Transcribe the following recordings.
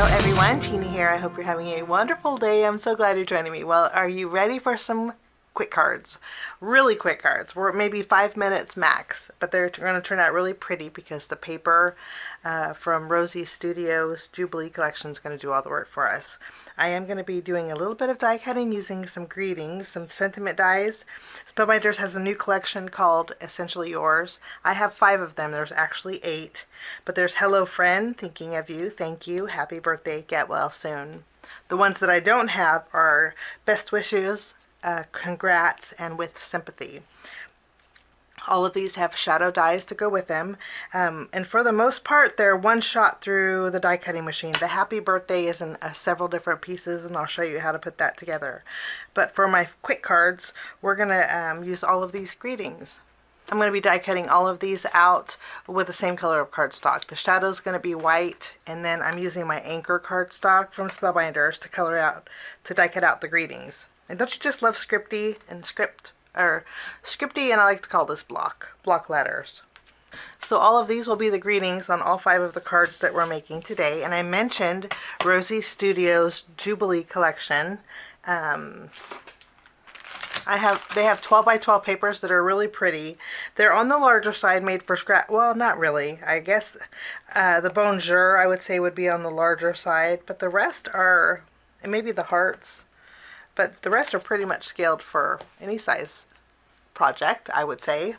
Hello everyone, Tina here. I hope you're having a wonderful day. I'm so glad you're joining me. Well, are you ready for some quick cards? Really quick cards. We're maybe 5 minutes max, but they're going to turn out really pretty because the paper from Rosie Studios Jubilee collection is going to do all the work for us. I am going to be doing a little bit of die cutting using some greetings, some sentiment dies. Spellbinders has a new collection called Essentially Yours. I have 5 of them. There's actually 8. But there's Hello Friend, Thinking of You, Thank You, Happy Birthday, Get Well Soon. The ones that I don't have are Best Wishes, Congrats, and With Sympathy. All of these have shadow dies to go with them, and for the most part they're one shot through the die cutting machine. The Happy Birthday is in several different pieces, and I'll show you how to put that together. But for my quick cards, we're going to use all of these greetings. I'm going to be die cutting all of these out with the same color of cardstock. The shadow is going to be white, and then I'm using my anchor cardstock from Spellbinders to color out, to die cut out the greetings. And don't you just love scripty and scripty, and I like to call this block letters. So all of these will be the greetings on all 5 of the cards that we're making today. And I mentioned Rosie Studios Jubilee collection. They have 12 by 12 papers that are really pretty. They're on the larger side, made for scrap. Well, not really. I guess the Bonjour, I would say, would be on the larger side, but the rest are, and maybe the hearts, but the rest are pretty much scaled for any size project, I would say.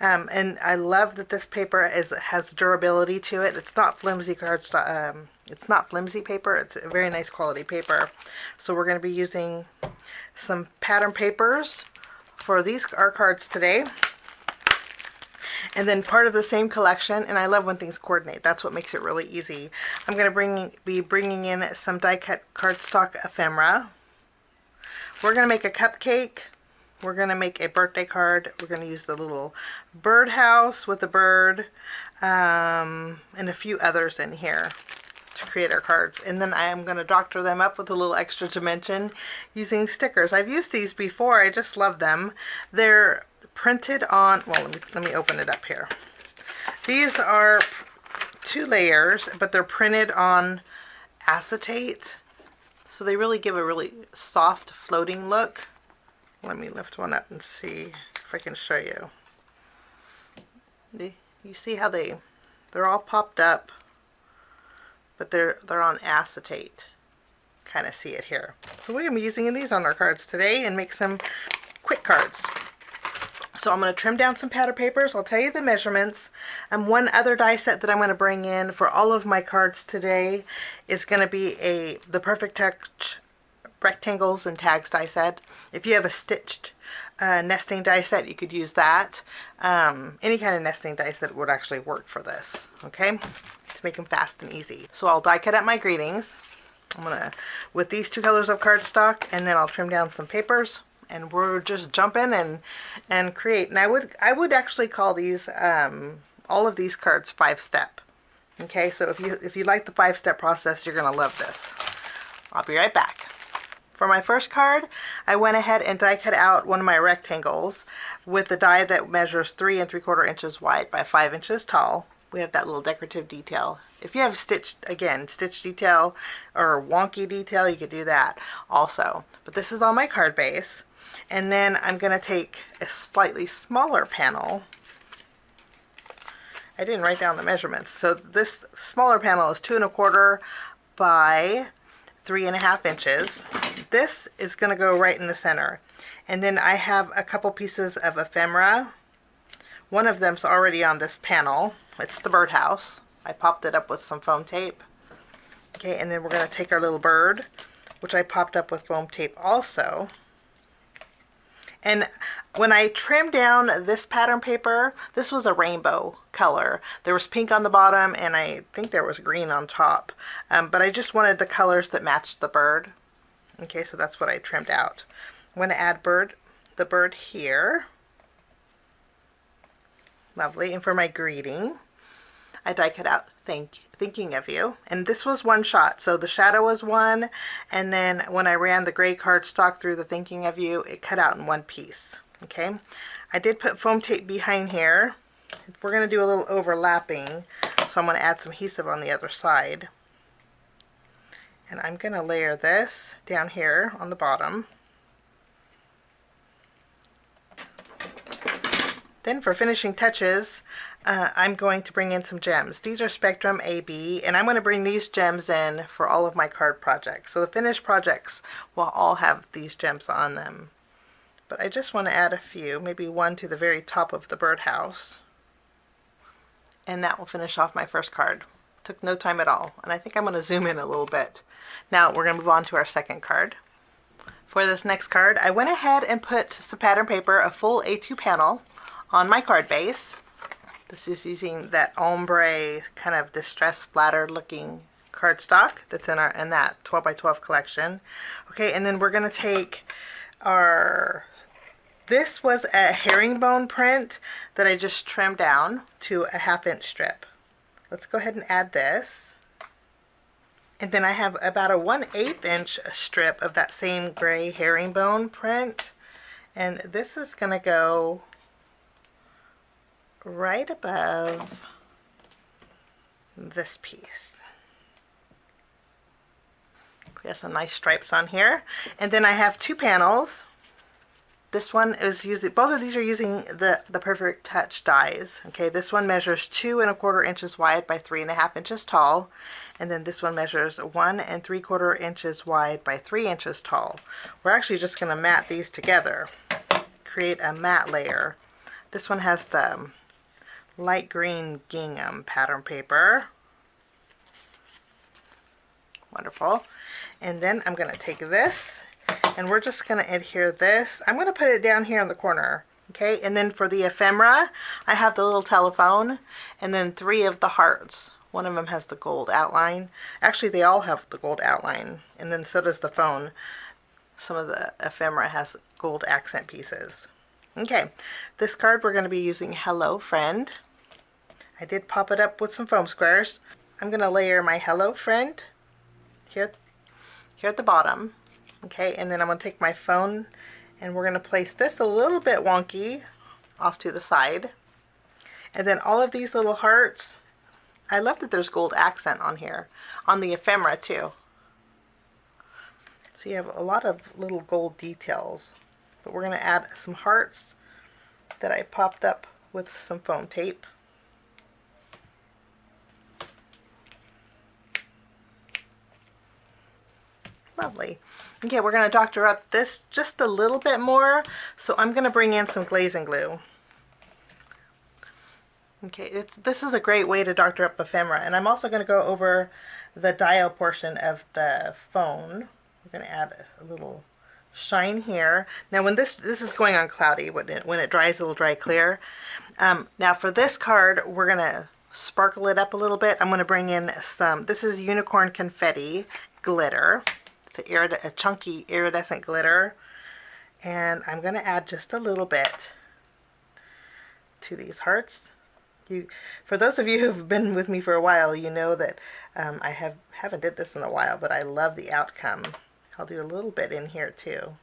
And I love that this paper has durability to it. It's not flimsy cardstock. It's not flimsy paper. It's a very nice quality paper. So we're going to be using some pattern papers for our cards today. And then part of the same collection, and I love when things coordinate. That's what makes it really easy. I'm going to be bringing in some die cut cardstock ephemera. We're going to make a cupcake. We're going to make a birthday card. We're going to use the little birdhouse with a bird, and a few others in here to create our cards. And then I am going to doctor them up with a little extra dimension using stickers. I've used these before. I just love them. They're printed on, well, let me open it up here. These are 2 layers, but they're printed on acetate. So they really give a really soft floating look. Let me lift one up and see if I can show you. You see how they're all popped up, but they're on acetate. Kind of see it here. So we're going to be using these on our cards today and make some quick cards. So I'm going to trim down some pattern papers. I'll tell you the measurements. And one other die set that I'm going to bring in for all of my cards today is going to be the Perfect Touch rectangles and tags die set. If you have a stitched nesting die set, you could use that. Any kind of nesting die set would actually work for this, okay? To make them fast and easy. So I'll die cut out my greetings. I'm going to, with these 2 colors of cardstock, and then I'll trim down some papers. And we're just jump in and create. And I would actually call these all of these cards 5-step. Okay, so if you like the 5-step process, you're gonna love this. I'll be right back. For my first card, I went ahead and die cut out one of my rectangles with the die that measures 3 3/4 inches wide by 5 inches tall. We have that little decorative detail. If you have stitch detail or wonky detail, you could do that also. But this is on my card base. And then I'm going to take a slightly smaller panel. I didn't write down the measurements. So this smaller panel is 2 1/4 by 3 1/2 inches. This is going to go right in the center. And then I have a couple pieces of ephemera. One of them's already on this panel. It's the birdhouse. I popped it up with some foam tape. Okay, and then we're going to take our little bird, which I popped up with foam tape also. And when I trimmed down this pattern paper, this was a rainbow color. There was pink on the bottom, and I think there was green on top. But I just wanted the colors that matched the bird. Okay, so that's what I trimmed out. I'm going to add the bird here. Lovely. And for my greeting, I die cut out Thinking of You. And this was one shot. So the shadow was one, and then when I ran the gray cardstock through the Thinking of You, it cut out in one piece. Okay. I did put foam tape behind here. We're going to do a little overlapping, so I'm going to add some adhesive on the other side. And I'm going to layer this down here on the bottom. Then for finishing touches, I'm going to bring in some gems. These are Spectrum AB, and I'm going to bring these gems in for all of my card projects. So the finished projects will all have these gems on them. But I just want to add a few, maybe one to the very top of the birdhouse. And that will finish off my first card. Took no time at all. And I think I'm going to zoom in a little bit. Now we're going to move on to our second card. For this next card, I went ahead and put some pattern paper, a full A2 panel, on my card base. This is using that ombre kind of distressed splattered looking cardstock that's in that 12 by 12 collection. Okay, and then we're going to take our, this was a herringbone print that I just trimmed down to a 1/2 inch strip. Let's go ahead and add this. And then I have about a 1/8 inch strip of that same gray herringbone print. And this is going to go right above this piece. We have some nice stripes on here. And then I have 2 panels. This one is using, both of these are using the Perfect Touch dies. Okay, this one measures 2 1/4 inches wide by 3 1/2 inches tall. And then this one measures 1 3/4 inches wide by 3 inches tall. We're actually just going to mat these together, create a mat layer. This one has the light green gingham pattern paper. Wonderful. And then I'm going to take this and we're just going to adhere this. I'm going to put it down here in the corner. Okay, and then for the ephemera, I have the little telephone and then 3 of the hearts. One of them has the gold outline. Actually, they all have the gold outline, and then so does the phone. Some of the ephemera has gold accent pieces. Okay, this card we're going to be using Hello Friend. I did pop it up with some foam squares. I'm going to layer my Hello Friend here at the bottom. Okay, and then I'm going to take my phone and we're going to place this a little bit wonky off to the side. And then all of these little hearts, I love that there's gold accent on here, on the ephemera too. So you have a lot of little gold details. But we're going to add some hearts that I popped up with some foam tape. Lovely. Okay, we're going to doctor up this just a little bit more, so I'm going to bring in some glazing glue. Okay, this is a great way to doctor up ephemera, and I'm also going to go over the dial portion of the phone. We're going to add a little shine here. Now when this is going on cloudy, when it dries it'll dry clear. Now for this card we're going to sparkle it up a little bit. I'm going to bring in some, this is unicorn confetti glitter. It's a chunky iridescent glitter, and I'm going to add just a little bit to these hearts. For those of you who've been with me for a while, you know that I haven't did this in a while, but I love the outcome. I'll do a little bit in here too.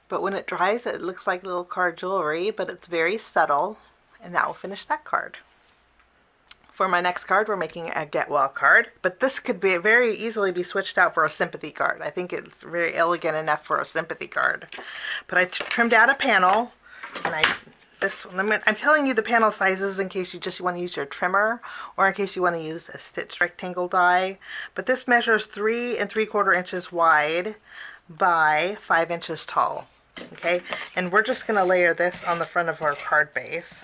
But when it dries, it looks like little card jewelry, but it's very subtle, and that will finish that card. For my next card, we're making a Get Well card, but this could be very easily be switched out for a sympathy card. I think it's very elegant enough for a sympathy card. But I trimmed out a panel, and I'm telling you the panel sizes in case you just want to use your trimmer, or in case you want to use a stitched rectangle die. But this measures 3 3/4 inches wide by 5 inches tall. Okay, and we're just going to layer this on the front of our card base.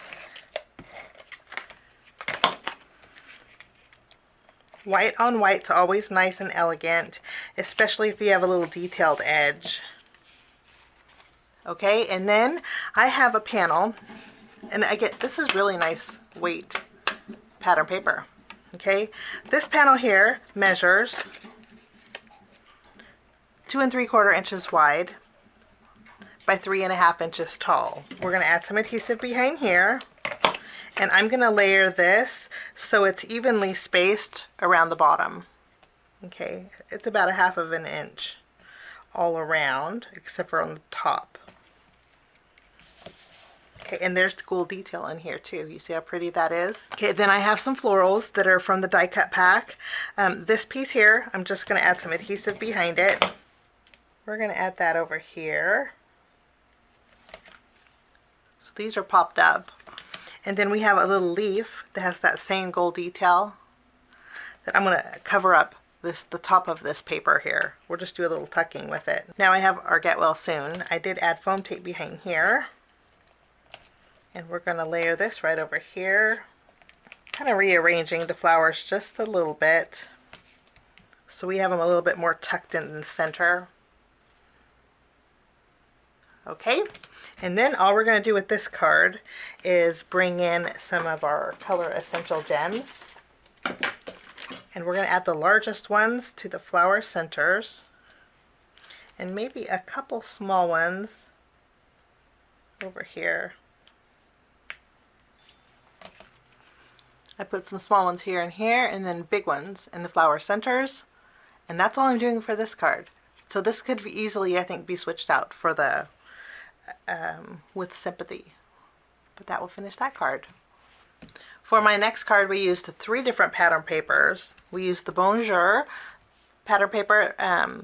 White on white's always nice and elegant, especially if you have a little detailed edge. Okay, and then I have a panel, and this is really nice weight pattern paper. Okay, this panel here measures 2 3/4 inches wide by 3 1/2 inches tall. We're going to add some adhesive behind here, and I'm going to layer this so it's evenly spaced around the bottom. Okay, it's about 1/2 inch all around, except for on the top. Okay, and there's the gold detail in here too. You see how pretty that is? Okay, then I have some florals that are from the die cut pack. This piece here, I'm just going to add some adhesive behind it. We're going to add that over here. So these are popped up. And then we have a little leaf that has that same gold detail that I'm going to cover up the top of this paper here. We'll just do a little tucking with it. Now I have our get well soon. I did add foam tape behind here. And we're going to layer this right over here. Kind of rearranging the flowers just a little bit, so we have them a little bit more tucked in the center. Okay, and then all we're going to do with this card is bring in some of our color essential gems. And we're going to add the largest ones to the flower centers. And maybe a couple small ones over here. I put some small ones here and then big ones in the flower centers. And that's all I'm doing for this card. So this could easily, I think, be switched out for the with sympathy. But that will finish that card. For my next card, we used 3 different pattern papers. We used the Bonjour pattern paper,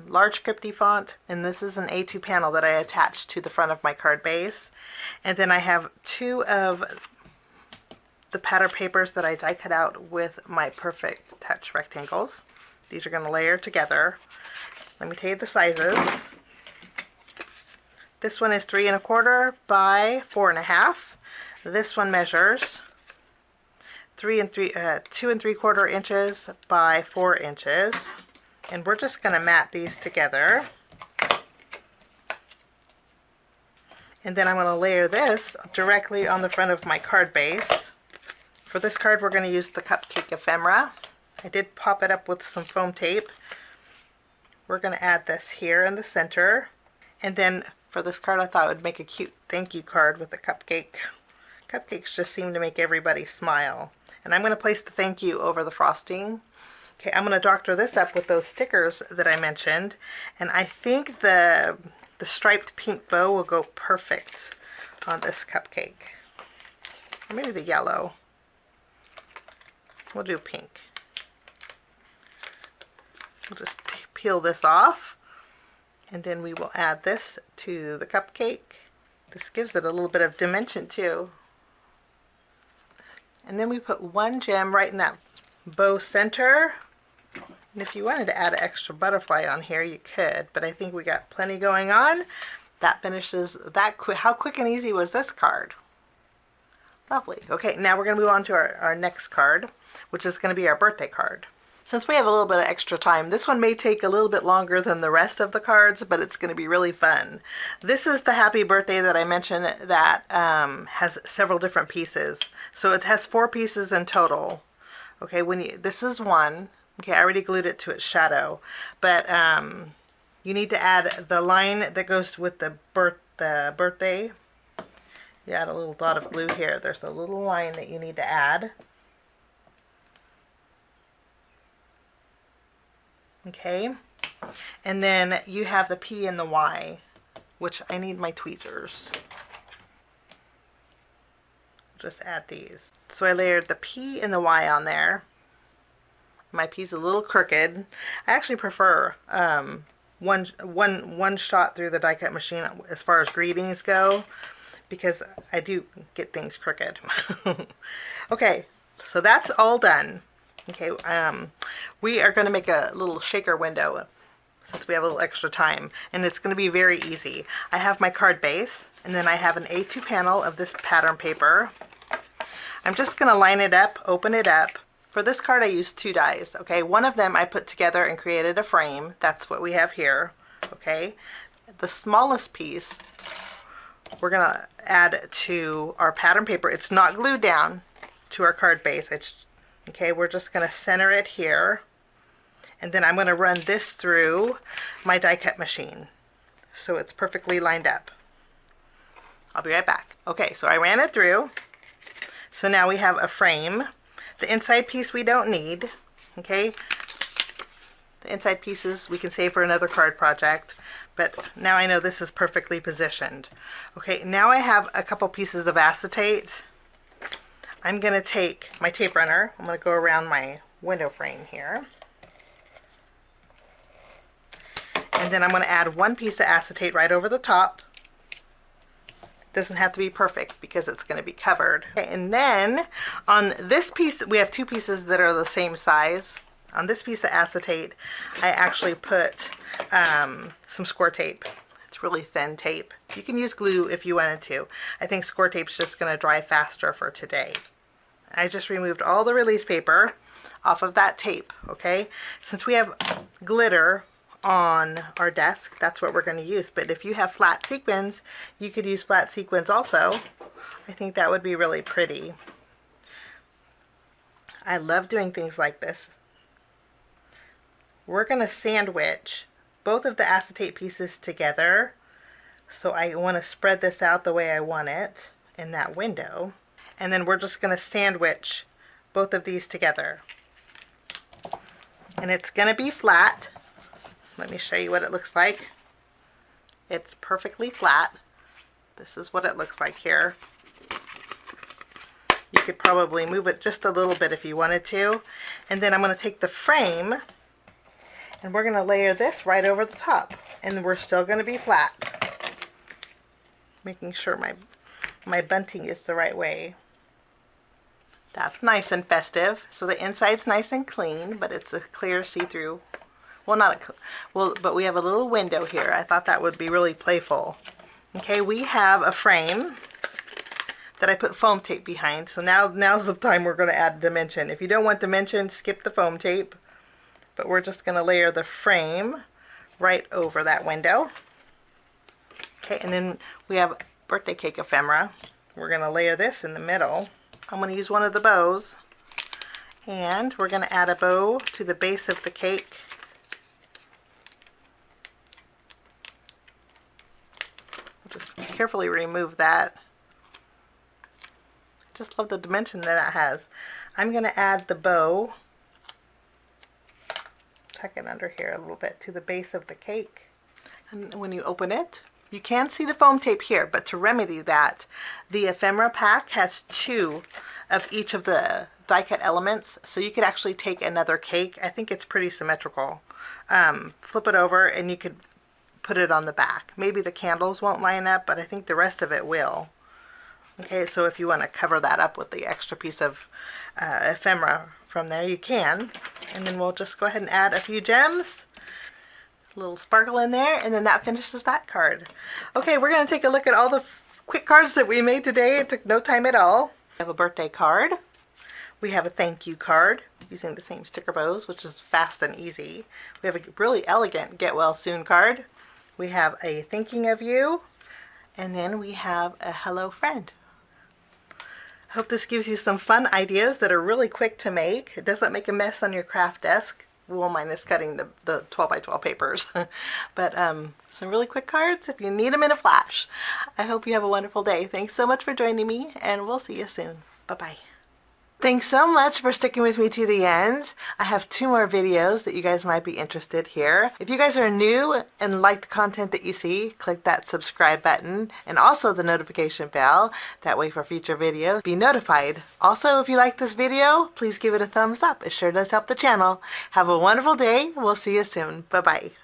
large scripty font, and this is an A2 panel that I attached to the front of my card base. And then I have 2 of the pattern papers that I die cut out with my Perfect Touch rectangles. These are going to layer together. Let me tell you the sizes. This one is 3 1/4 by 4 1/2. This one measures 2 3/4 inches by 4 inches. And we're just going to mat these together. And then I'm going to layer this directly on the front of my card base. For this card, we're going to use the Cupcake Ephemera. I did pop it up with some foam tape. We're going to add this here in the center. And then for this card, I thought it would make a cute thank you card with a cupcake. Cupcakes just seem to make everybody smile. And I'm going to place the thank you over the frosting. Okay, I'm going to doctor this up with those stickers that I mentioned. And I think the striped pink bow will go perfect on this cupcake. Or maybe the yellow. We'll do pink. We'll just peel this off, and then we will add this to the cupcake. This gives it a little bit of dimension too. And then we put 1 gem right in that bow center. And if you wanted to add an extra butterfly on here, you could, but I think we got plenty going on. That finishes that quick. How quick and easy was this card? Lovely. Okay, now we're going to move on to our next card, which is going to be our birthday card. Since we have a little bit of extra time, this one may take a little bit longer than the rest of the cards, but it's going to be really fun. This is the happy birthday that I mentioned that has several different pieces. So it has 4 pieces in total. Okay, this is one. Okay, I already glued it to its shadow, but you need to add the line that goes with the birthday. You add a little dot of glue here. There's a little line that you need to add. Okay, and then you have the P and the Y, which I need my tweezers. Just add these. So I layered the P and the Y on there. My P's a little crooked. I actually prefer one shot through the die cut machine as far as greetings go, because I do get things crooked. Okay, so that's all done. Okay, we are going to make a little shaker window since we have a little extra time, and it's going to be very easy. I have my card base, and then I have an A2 panel of this pattern paper. I'm just going to line it up, open it up. For this card I used 2 dies, okay? One of them I put together and created a frame. That's what we have here, okay? The smallest piece we're going to add to our pattern paper. It's not glued down to our card base. Okay, we're just going to center it here, and then I'm going to run this through my die cut machine so it's perfectly lined up. I'll be right back. Okay, so I ran it through. So now we have a frame. The inside piece we don't need. Okay, the inside pieces we can save for another card project, but now I know this is perfectly positioned. Okay, now I have a couple pieces of acetate. I'm going to take my tape runner. I'm going to go around my window frame here. And then I'm going to add one piece of acetate right over the top. Doesn't have to be perfect because it's going to be covered. Okay, and then on this piece, we have two pieces that are the same size. On this piece of acetate, I actually put some score tape. It's really thin tape. You can use glue if you wanted to. I think score tape's just going to dry faster for today. I just removed all the release paper off of that tape, okay? Since we have glitter on our desk, that's what we're going to use. But if you have flat sequins, you could use flat sequins also. I think that would be really pretty. I love doing things like this. We're going to sandwich both of the acetate pieces together. So I want to spread this out the way I want it in that window. And then we're just going to sandwich both of these together. And it's going to be flat. Let me show you what it looks like. It's perfectly flat. This is what it looks like here. You could probably move it just a little bit if you wanted to. And then I'm going to take the frame and we're going to layer this right over the top. And we're still going to be flat. Making sure my bunting is the right way. That's nice and festive. So the inside's nice and clean, but it's a clear see-through. Well, but we have a little window here. I thought that would be really playful. Okay, we have a frame that I put foam tape behind. So now's the time we're going to add dimension. If you don't want dimension, skip the foam tape. But we're just going to layer the frame right over that window. Okay, and then we have birthday cake ephemera. We're going to layer this in the middle. I'm going to use one of the bows. And we're going to add a bow to the base of the cake. Just carefully remove that. Just love the dimension that it has. I'm going to add the bow, tuck it under here a little bit to the base of the cake. And when you open it, you can see the foam tape here, but to remedy that, the ephemera pack has two of each of the die cut elements, so you could actually take another cake. I think it's pretty symmetrical. Flip it over and you could put it on the back. Maybe the candles won't line up, but I think the rest of it will. Okay, so if you want to cover that up with the extra piece of ephemera from there, you can. And then we'll just go ahead and add a few gems. A little sparkle in there, and then that finishes that card. Okay, we're going to take a look at all the quick cards that we made today. It took no time at all. We have a birthday card. We have a thank you card using the same sticker bows, which is fast and easy. We have a really elegant get well soon card. We have a thinking of you, and then we have a hello friend. I hope this gives you some fun ideas that are really quick to make. It doesn't make a mess on your craft desk. Well, minus cutting the 12 by 12 papers. But some really quick cards if you need them in a flash. I hope you have a wonderful day. Thanks so much for joining me, and we'll see you soon. Bye-bye. Thanks so much for sticking with me to the end. I have 2 more videos that you guys might be interested here. If you guys are new and like the content that you see, click that subscribe button and also the notification bell. That way for future videos, be notified. Also, if you like this video, please give it a thumbs up. It sure does help the channel. Have a wonderful day. We'll see you soon. Bye-bye.